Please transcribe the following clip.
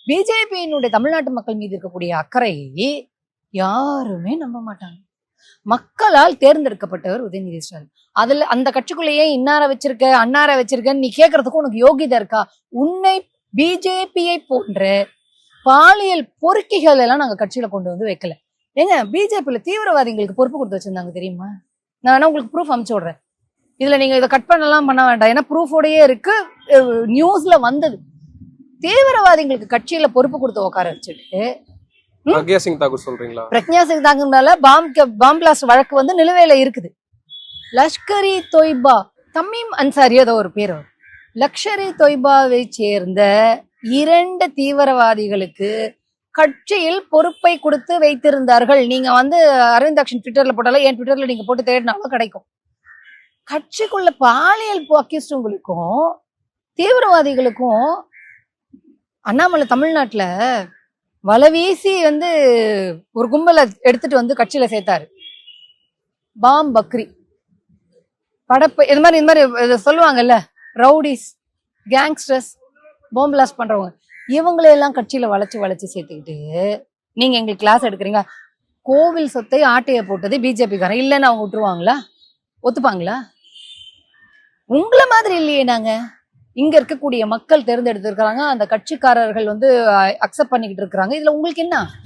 பிஜேபியினுடைய தமிழ்நாட்டு மக்கள் மீது இருக்கக்கூடிய அக்கறையை யாருமே நம்ப மாட்டாங்க. மக்களால் தேர்ந்தெடுக்கப்பட்டவர் உதயநிதி ஸ்டாலின். அதுல அந்த கட்சிக்குள்ளேயே இன்னார வச்சிருக்க அன்னார வச்சிருக்கன்னு நீ கேட்கறதுக்கு உனக்கு யோகிதா இருக்கா? உன்னை பிஜேபியை போன்ற பாலியல் பொறுக்கிகள் எல்லாம் நாங்க கட்சியில கொண்டு வந்து வைக்கல. ஏங்க பிஜேபியில தீவிரவாதிகளுக்கு பொறுப்பு கொடுத்து வச்சிருந்தாங்க தெரியுமா? நான் வேணா உங்களுக்கு ப்ரூஃப் அனுப்பிச்சு விடுறேன். இதுல நீங்க இதை கட் பண்ணலாம் பண்ண வேண்டாம், ஏன்னா ப்ரூஃபோடயே இருக்கு, நியூஸ்ல வந்தது. தீவிரவாதிகளுக்கு கட்சியில பொறுப்பு கொடுத்து உட்கார வச்சுட்டு பிரக்யா சிங் தாக்கூர் சொல்றீங்களா? பிரக்ஞா சிங் தாக்கூர் மேல பாம் பிளாஸ்ட் வழக்கு வந்து நிலுவையில இருக்குது. லஷ்கர்-இ தொய்பா தமீம் அன்சாரி ஏதோ ஒரு பேர், லஷ்கர்-இ தொய்பாவை சேர்ந்த 2 தீவிரவாதிகளுக்கு கட்சியில் பொறுப்பை கொடுத்து வைத்திருந்தார்கள். நீங்க வந்து அரவிந்த் அக்ஷன் ட்விட்டர்ல போட்டாலும் என் ட்விட்டர்ல நீங்க போட்டு தேடினாலும் கிடைக்கும். கட்சிக்குள்ள பாலியல் அக்யூஸ்டுங்களுக்கும் தீவிரவாதிகளுக்கும் அண்ணாமலை தமிழ்நாட்டுல வலவீசி வந்து ஒரு கும்பலை எடுத்துட்டு வந்து கட்சியில சேர்த்தாரு. பாம் பக்ரி படப்பை இந்த மாதிரி சொல்லுவாங்கல்ல, ரவுடிஸ் கேங்ஸ்டர்ஸ் பாம் பிளாஸ்ட் பண்றவங்க, இவங்களையெல்லாம் கட்சியில வளைச்சு சேர்த்துக்கிட்டு நீங்க எங்களுக்கு கிளாஸ் எடுக்கிறீங்க. கோவில் சொத்தை ஆட்டைய போட்டது பிஜேபிக்காரன் இல்லைன்னு அவங்க விட்டுருவாங்களா? ஒத்துப்பாங்களா? உங்களை மாதிரி இல்லையே. நாங்க இங்க இருக்கக்கூடிய மக்கள் தேர்ந்தெடுத்திருக்கிறாங்க, அந்த கட்சிக்காரர்கள் வந்து அக்செப்ட் பண்ணிக்கிட்டு இருக்கிறாங்க. இதுல உங்களுக்கு என்ன?